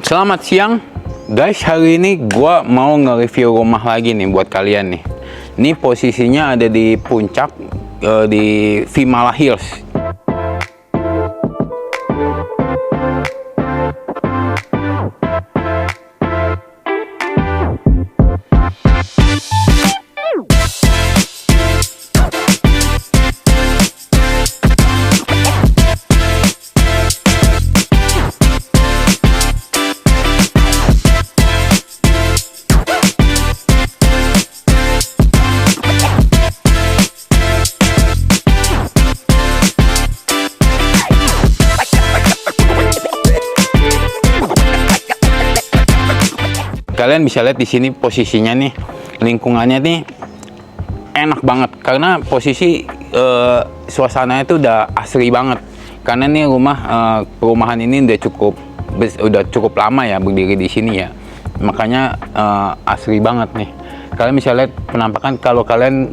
Selamat siang guys, hari ini gua mau nge-review rumah lagi nih buat kalian nih. Ini posisinya ada di puncak di Vimala Hills. Kalian bisa lihat di sini posisinya nih, lingkungannya nih enak banget karena posisi suasananya itu udah asri banget. Karena nih perumahan ini udah cukup lama ya berdiri di sini ya, makanya asri banget nih. Kalian bisa lihat penampakan kalau kalian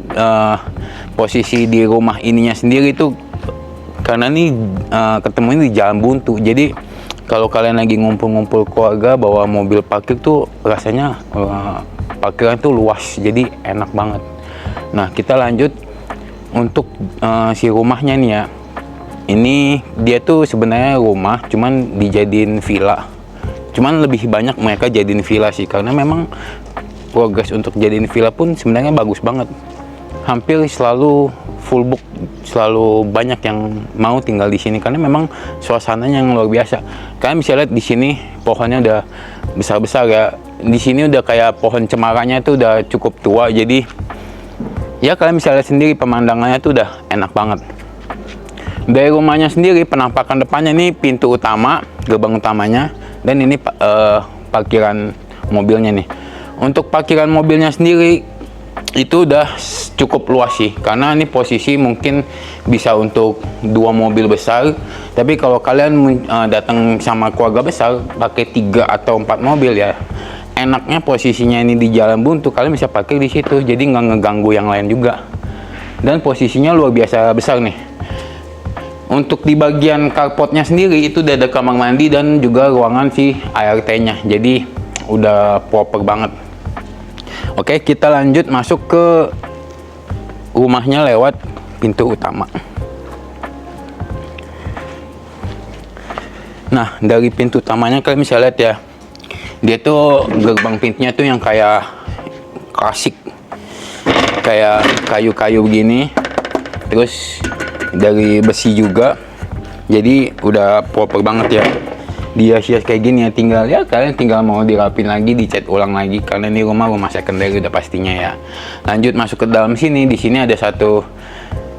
posisi di rumah ininya sendiri itu, karena nih ketemunya di Jalan Buntu. Jadi kalau kalian lagi ngumpul-ngumpul keluarga bawa mobil parkir tuh rasanya parkiran tuh luas, jadi enak banget. Nah, kita lanjut untuk si rumahnya nih ya. Ini dia tuh sebenarnya rumah cuman dijadiin villa. Cuman lebih banyak mereka jadiin villa sih, karena memang progres untuk jadiin villa pun sebenarnya bagus banget. Hampir selalu full book, selalu banyak yang mau tinggal di sini karena memang suasananya yang luar biasa. Kalian bisa lihat di sini pohonnya udah besar-besar ya. Di sini udah kayak pohon cemaranya itu udah cukup tua, jadi ya kalian bisa lihat sendiri pemandangannya tuh udah enak banget. Dari rumahnya sendiri, penampakan depannya ini pintu utama, gerbang utamanya, dan ini parkiran mobilnya nih. Untuk parkiran mobilnya sendiri itu udah cukup luas sih, karena ini posisi mungkin bisa untuk 2 mobil besar. Tapi kalau kalian datang sama keluarga besar pakai 3 atau 4 mobil ya, enaknya posisinya ini di Jalan Buntu, kalian bisa parkir di situ, jadi nggak ngeganggu yang lain juga. Dan posisinya luar biasa besar nih. Untuk di bagian carportnya sendiri itu udah ada kamar mandi dan juga ruangan si ART-nya, jadi udah proper banget. Oke, kita lanjut masuk ke rumahnya lewat pintu utama. Nah, dari pintu utamanya kalian bisa lihat ya, dia tuh gerbang pintunya tuh yang kayak klasik, kayak kayu-kayu begini, terus dari besi juga, jadi udah proper banget ya. Dia hias kayak gini ya, kalian tinggal mau dirapin lagi, dicat ulang lagi, karena ini rumah secondary udah pastinya ya. Lanjut masuk ke dalam sini. Di sini ada satu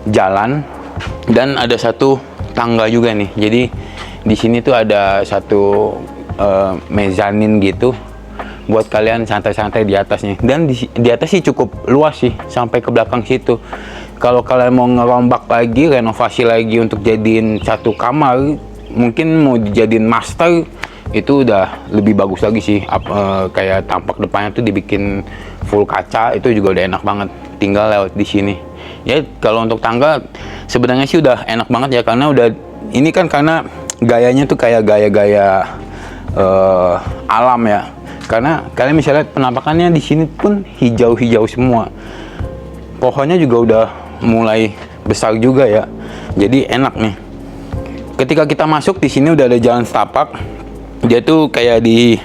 jalan dan ada satu tangga juga nih. Jadi di sini tuh ada satu mezanin gitu buat kalian santai-santai di atasnya. Dan di atas sih cukup luas sih sampai ke belakang situ. Kalau kalian mau ngerombak lagi, renovasi lagi untuk jadiin satu kamar, mungkin mau dijadiin master, itu udah lebih bagus lagi sih. Kayak tampak depannya tuh dibikin full kaca, itu juga udah enak banget, tinggal lewat di sini ya. Kalau untuk tangga sebenarnya sih udah enak banget ya, karena udah ini kan karena gayanya tuh kayak gaya-gaya alam ya. Karena kalian bisa lihat penampakannya di sini pun hijau-hijau semua, pohonnya juga udah mulai besar juga ya, jadi enak nih. Ketika kita masuk di sini udah ada jalan setapak. Dia tuh kayak di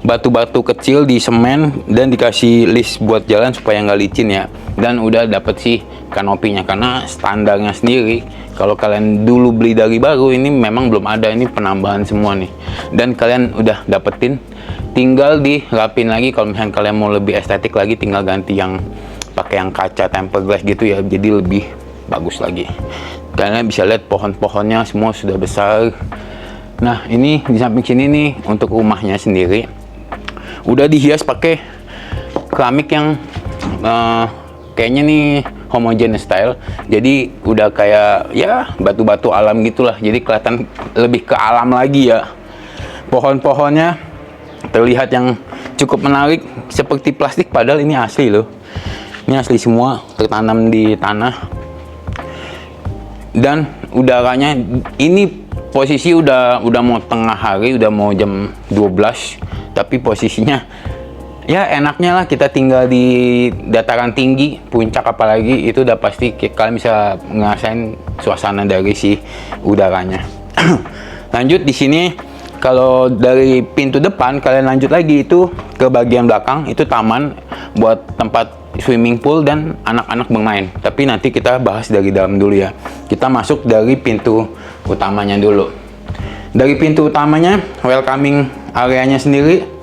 batu-batu kecil di semen dan dikasih list buat jalan supaya nggak licin ya. Dan udah dapet sih kanopinya, karena standarnya sendiri kalau kalian dulu beli dari baru ini memang belum ada, ini penambahan semua nih. Dan kalian udah dapetin, tinggal dirapin lagi. Kalau misalnya kalian mau lebih estetik lagi, tinggal ganti yang pakai yang kaca tempered glass gitu ya, jadi lebih bagus lagi. Kalian bisa lihat pohon-pohonnya semua sudah besar. Nah, ini di samping sini nih untuk rumahnya sendiri udah dihias pakai keramik yang kayaknya nih homogeneous style. Jadi udah kayak ya batu-batu alam gitulah. Jadi kelihatan lebih ke alam lagi ya. Pohon-pohonnya terlihat yang cukup menarik, seperti plastik padahal ini asli loh. Ini asli semua, tertanam di tanah. Dan udaranya ini posisi udah mau tengah hari, udah mau jam 12, tapi posisinya ya enaknya lah kita tinggal di dataran tinggi, puncak apalagi, itu udah pasti kalian bisa ngerasain suasana dari si udaranya. Lanjut di sini, kalau dari pintu depan kalian lanjut lagi itu ke bagian belakang, itu taman buat tempat swimming pool dan anak-anak bermain. Tapi nanti kita bahas dari dalam dulu ya. Kita masuk dari pintu utamanya dulu. Dari pintu utamanya, welcoming areanya sendiri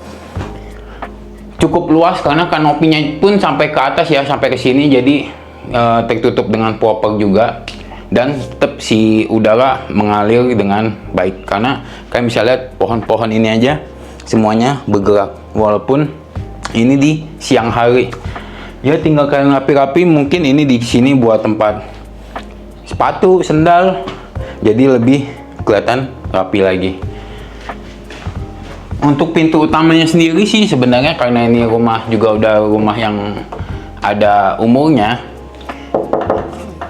cukup luas karena kanopinya pun sampai ke atas ya, sampai ke sini, jadi tertutup dengan popok juga, dan tetap si udara mengalir dengan baik karena kalian bisa lihat pohon-pohon ini aja semuanya bergerak walaupun ini di siang hari. Ya tinggal kalian rapi-rapi, mungkin ini di sini buat tempat sepatu, sendal, jadi lebih kelihatan rapi lagi. Untuk pintu utamanya sendiri sih sebenarnya karena ini rumah juga udah rumah yang ada umurnya,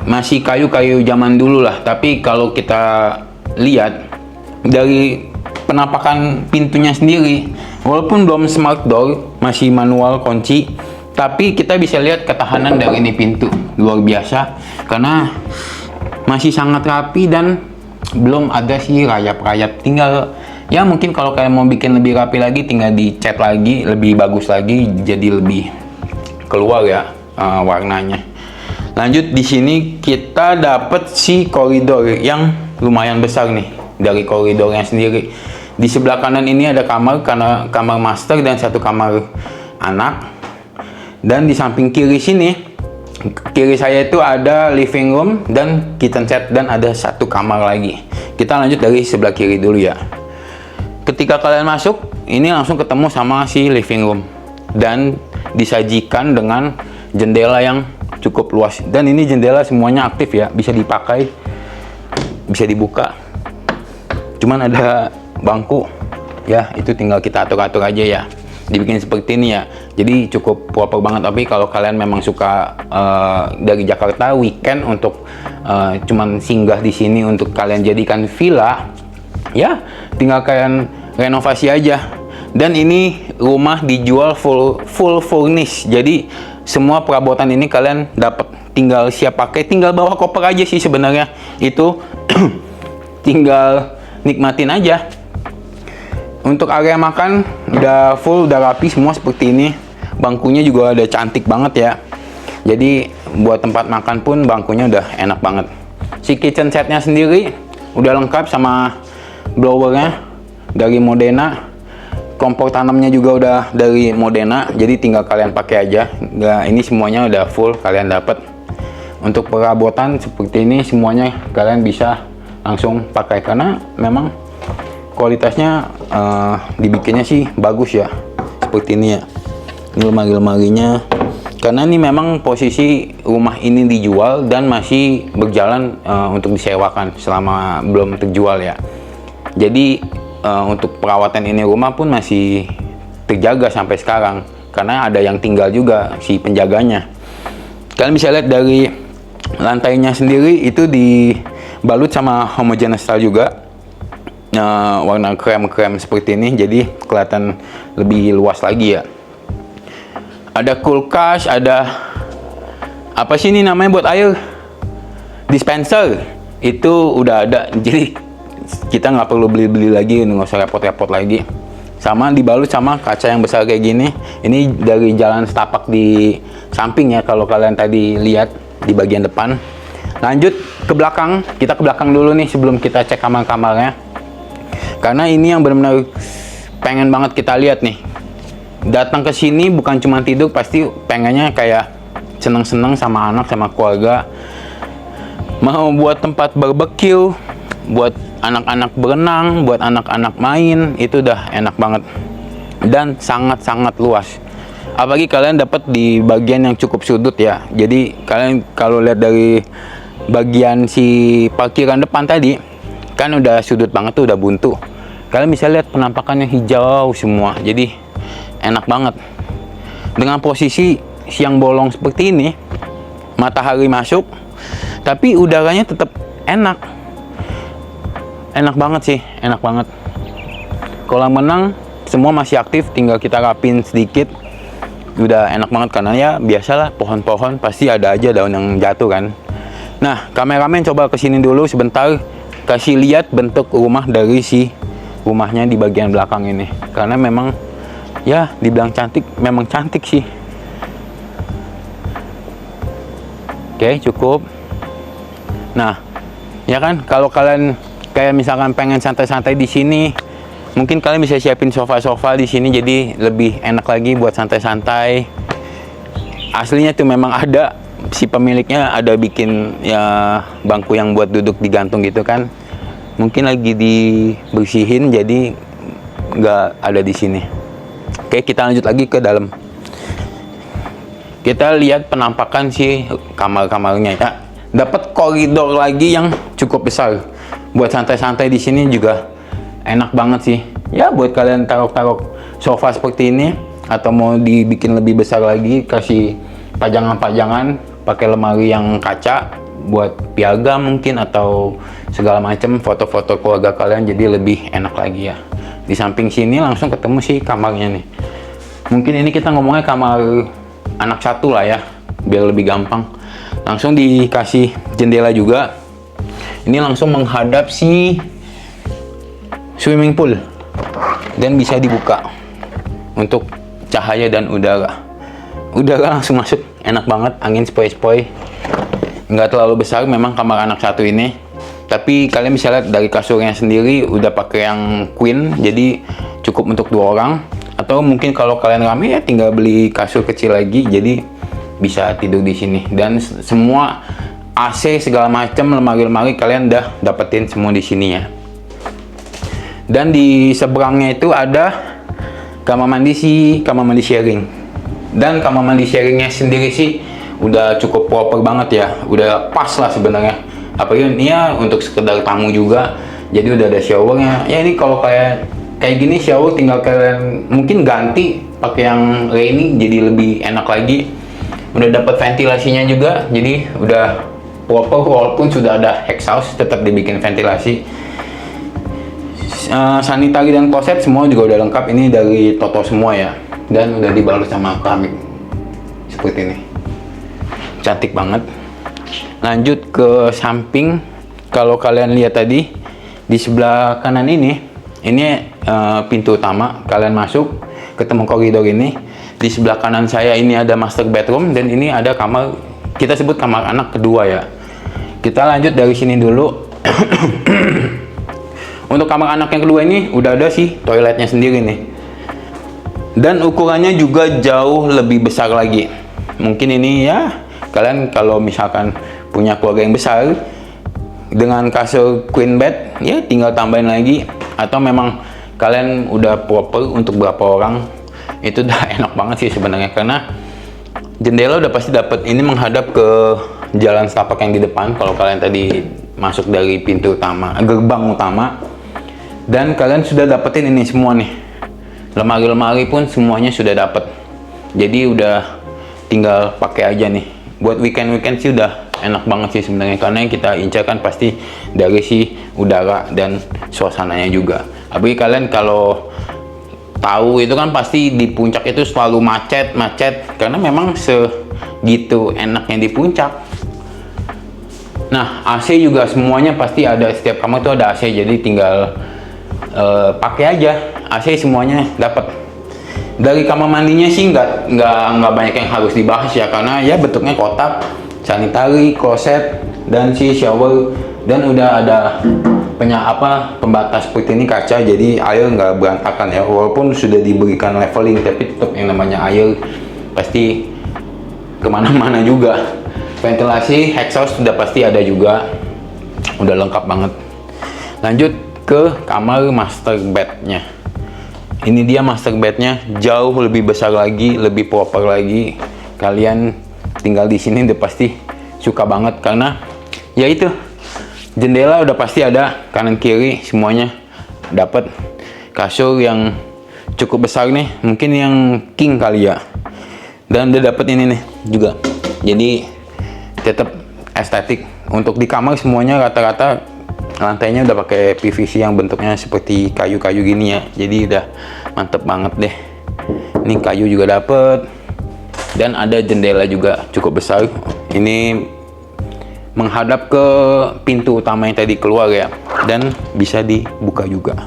masih kayu-kayu zaman dulu lah. Tapi kalau kita lihat dari penampakan pintunya sendiri, walaupun belum smart door, masih manual kunci, tapi kita bisa lihat ketahanan dari ini pintu luar biasa karena masih sangat rapi dan belum ada sih rayap-rayap. Tinggal ya mungkin kalau kalian mau bikin lebih rapi lagi, tinggal dicat lagi, lebih bagus lagi, jadi lebih keluar ya warnanya. Lanjut di sini kita dapat si koridor yang lumayan besar nih dari koridornya sendiri. Di sebelah kanan ini ada kamar, karena kamar master dan satu kamar anak. Dan di samping kiri sini, kiri saya itu ada living room dan kitchen set, dan ada satu kamar lagi. Kita lanjut dari sebelah kiri dulu ya. Ketika kalian masuk, ini langsung ketemu sama si living room dan disajikan dengan jendela yang cukup luas. Dan ini jendela semuanya aktif ya, bisa dipakai, bisa dibuka. Cuman ada bangku ya, itu tinggal kita atur-atur aja ya, dibikin seperti ini ya, jadi cukup proper banget. Tapi kalau kalian memang suka dari Jakarta weekend untuk cuman singgah di sini untuk kalian jadikan villa ya, tinggal kalian renovasi aja. Dan ini rumah dijual full furnish, jadi semua perabotan ini kalian dapat, tinggal siap pakai, tinggal bawa koper aja sih sebenarnya, itu tinggal nikmatin aja. Untuk area makan udah full, udah rapi semua seperti ini. Bangkunya juga udah cantik banget ya, jadi buat tempat makan pun bangkunya udah enak banget. Si kitchen setnya sendiri udah lengkap sama blowernya dari Modena, kompor tanamnya juga udah dari Modena, jadi tinggal kalian pakai aja. Nah, ini semuanya udah full kalian dapat. Untuk perabotan seperti ini semuanya kalian bisa langsung pakai karena memang kualitasnya dibikinnya sih bagus ya, seperti ini ya. Ini lemari-lemarinya, karena ini memang posisi rumah ini dijual dan masih berjalan untuk disewakan selama belum terjual ya. Jadi untuk perawatan ini rumah pun masih terjaga sampai sekarang karena ada yang tinggal juga si penjaganya. Kalian bisa lihat dari lantainya sendiri itu dibalut sama homogeneous style juga, warna krem-krem seperti ini, jadi kelihatan lebih luas lagi ya. Ada kulkas, ada apa sih ini namanya buat air, dispenser, itu udah ada, jadi kita nggak perlu beli-beli lagi, nggak usah repot-repot lagi. Sama dibalut sama kaca yang besar kayak gini. Ini dari jalan setapak di samping ya, kalau kalian tadi lihat di bagian depan. Lanjut ke belakang, kita ke belakang dulu nih sebelum kita cek kamar-kamarnya, karena ini yang benar-benar pengen banget kita lihat nih. Datang ke sini bukan cuma tidur, pasti pengennya kayak seneng-seneng sama anak, sama keluarga. Mau buat tempat barbecue, buat anak-anak berenang, buat anak-anak main, itu udah enak banget dan sangat-sangat luas. Apalagi kalian dapat di bagian yang cukup sudut ya, jadi kalian kalau lihat dari bagian si parkiran depan tadi kan udah sudut banget tuh, udah buntu. Kalian bisa lihat penampakannya hijau semua, jadi enak banget. Dengan posisi siang bolong seperti ini, matahari masuk, tapi udaranya tetap enak. enak banget sih, enak banget. Kolam renang semua masih aktif, tinggal kita rapin sedikit. Udah enak banget karena ya biasalah pohon-pohon pasti ada aja daun yang jatuh kan. Nah, kameramen coba kesini dulu sebentar, kasih lihat bentuk rumah dari si rumahnya di bagian belakang ini. Karena memang ya dibilang cantik, memang cantik sih. Oke, cukup. Nah, ya kan kalau kalian kayak misalkan pengen santai-santai di sini, mungkin kalian bisa siapin sofa-sofa di sini jadi lebih enak lagi buat santai-santai. Aslinya tuh memang ada, si pemiliknya ada bikin ya bangku yang buat duduk digantung gitu kan. Mungkin lagi dibersihin jadi nggak ada di sini. Oke, kita lanjut lagi ke dalam. Kita lihat penampakan si kamar-kamarnya ya. Dapat koridor lagi yang cukup besar. Buat santai-santai di sini juga enak banget sih. Ya buat kalian taruh-taruh sofa seperti ini atau mau dibikin lebih besar lagi, kasih pajangan-pajangan, pakai lemari yang kaca buat piagam mungkin atau segala macam foto-foto keluarga kalian jadi lebih enak lagi ya. Di samping sini langsung ketemu sih kamarnya nih. Mungkin ini kita ngomongnya kamar anak satu lah ya, biar lebih gampang. Langsung dikasih jendela juga. Ini langsung menghadap si swimming pool dan bisa dibuka untuk cahaya dan udara. Udara langsung masuk, enak banget, angin sepoi-sepoi. Nggak terlalu besar memang kamar anak satu ini, tapi kalian bisa lihat dari kasurnya sendiri udah pakai yang queen, jadi cukup untuk 2 orang. Atau mungkin kalau kalian rame ya tinggal beli kasur kecil lagi, jadi bisa tidur di sini. Dan semua AC segala macam, lemari-lemari kalian udah dapetin semua di sini ya. Dan di seberangnya itu ada kamar mandi sharing. Dan kamar mandi sharingnya sendiri sih udah cukup proper banget ya, udah pas lah sebenarnya. Apalagi ini ya untuk sekedar tamu juga, jadi udah ada showernya. Ya ini kalau kayak gini shower tinggal kalian mungkin ganti pakai yang rainy jadi lebih enak lagi. Udah dapat ventilasinya juga, jadi udah proper walaupun sudah ada exhaust tetap dibikin ventilasi. Sanitari dan kloset semua juga udah lengkap, ini dari Toto semua ya, dan udah dibalut sama keramik seperti ini, cantik banget. Lanjut ke samping, kalau kalian lihat tadi di sebelah kanan ini pintu utama, kalian masuk ketemu koridor ini. Di sebelah kanan saya ini ada master bedroom dan ini ada kamar, kita sebut kamar anak kedua ya. Kita lanjut dari sini dulu. Untuk kamar anak yang kedua ini udah ada sih toiletnya sendiri nih. Dan ukurannya juga jauh lebih besar lagi. Mungkin ini ya kalian kalau misalkan punya keluarga yang besar dengan kasur queen bed ya tinggal tambahin lagi, atau memang kalian udah proper untuk berapa orang, itu udah enak banget sih sebenarnya, karena jendela udah pasti dapat. Ini menghadap ke jalan setapak yang di depan kalau kalian tadi masuk dari pintu utama, gerbang utama. Dan kalian sudah dapetin ini semua nih, lemari-lemari pun semuanya sudah dapat, jadi udah tinggal pakai aja nih. Buat weekend sih udah enak banget sih sebenarnya, karena yang kita incar kan pasti dari si udara dan suasananya juga. Apalagi kalian kalau tahu itu kan pasti di puncak itu selalu macet karena memang segitu enaknya di puncak. Nah, AC juga semuanya pasti ada, setiap kamar itu ada AC, jadi tinggal pakai aja. AC semuanya dapat. Dari kamar mandinya sih nggak banyak yang harus dibahas ya, karena ya bentuknya kotak, sanitari, kloset, dan si shower, dan udah ada pembatas seperti ini kaca, jadi air nggak berantakan ya. Walaupun sudah diberikan leveling, tapi tetap yang namanya air pasti kemana-mana juga. Ventilasi, exhaust sudah pasti ada juga, udah lengkap banget. Lanjut ke kamar master bednya. Ini dia master bednya, jauh lebih besar lagi, lebih proper lagi. Kalian tinggal di sini udah pasti suka banget, karena ya itu jendela udah pasti ada kanan kiri, semuanya dapat. Kasur yang cukup besar nih, mungkin yang king kali ya, dan udah dapet ini nih juga, jadi tetap estetik. Untuk di kamar semuanya rata-rata lantainya udah pakai PVC yang bentuknya seperti kayu-kayu gini ya, jadi udah mantep banget deh. Ini kayu juga dapet, dan ada jendela juga cukup besar. Ini menghadap ke pintu utama yang tadi keluar ya, dan bisa dibuka juga.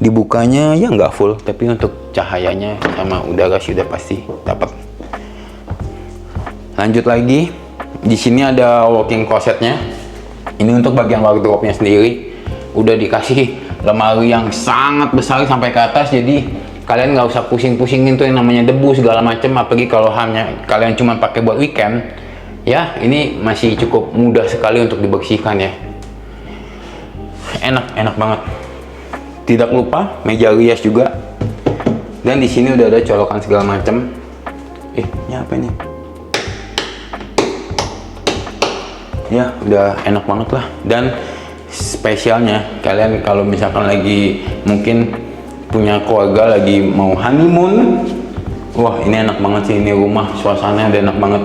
Dibukanya ya nggak full, tapi untuk cahayanya sama udara sih udah pasti dapat. Lanjut lagi, di sini ada walk-in closetnya. Ini untuk bagian wardrobe-nya sendiri, udah dikasih lemari yang sangat besar sampai ke atas, jadi kalian nggak usah pusing-pusingin tuh yang namanya debu segala macem. Apalagi kalau hanya kalian cuma pakai buat weekend, ya ini masih cukup mudah sekali untuk dibersihkan ya. Enak banget. Tidak lupa meja rias juga, dan di sini udah ada colokan segala macem. Ini apa ini? Ya udah enak banget lah. Dan spesialnya, kalian kalau misalkan lagi mungkin punya keluarga lagi mau honeymoon, wah ini enak banget sih. Ini rumah suasananya udah enak banget.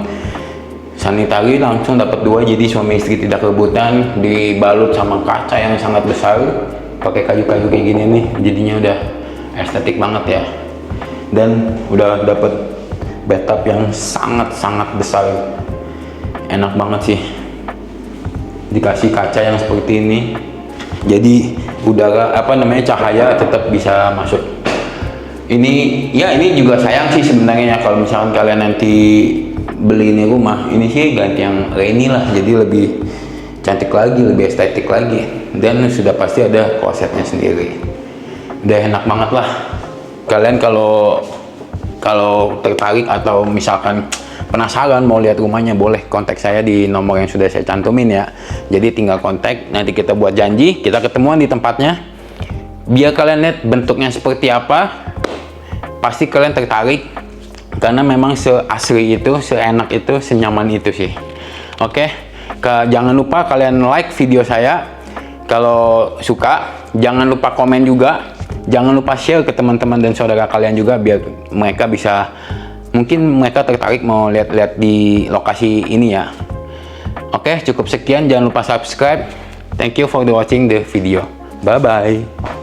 Sanitari langsung dapat 2, jadi suami istri tidak rebutan. Dibalut sama kaca yang sangat besar, pakai kayu-kayu kayak gini nih, jadinya udah estetik banget ya. Dan udah dapat bathtub yang sangat besar, enak banget sih. Dikasih kaca yang seperti ini, jadi udara cahaya tetap bisa masuk. Ini juga sayang sih sebenarnya kalau misalkan kalian nanti beli ini rumah, ini sih ganti yang rainy lah, jadi lebih cantik lagi, lebih estetik lagi, dan sudah pasti ada klosetnya sendiri. Udah enak banget lah. Kalian kalau tertarik atau misalkan penasaran mau lihat rumahnya, boleh kontak saya di nomor yang sudah saya cantumin ya. Jadi tinggal kontak, nanti kita buat janji, kita ketemuan di tempatnya, biar kalian lihat bentuknya seperti apa. Pasti kalian tertarik, karena memang seasri itu, seenak itu, senyaman itu sih. Oke, jangan lupa kalian like video saya kalau suka, jangan lupa komen juga, jangan lupa share ke teman-teman dan saudara kalian juga, biar mereka bisa, mungkin mereka tertarik mau lihat-lihat di lokasi ini ya. Oke, cukup sekian, jangan lupa subscribe. Thank you for watching the video. Bye bye.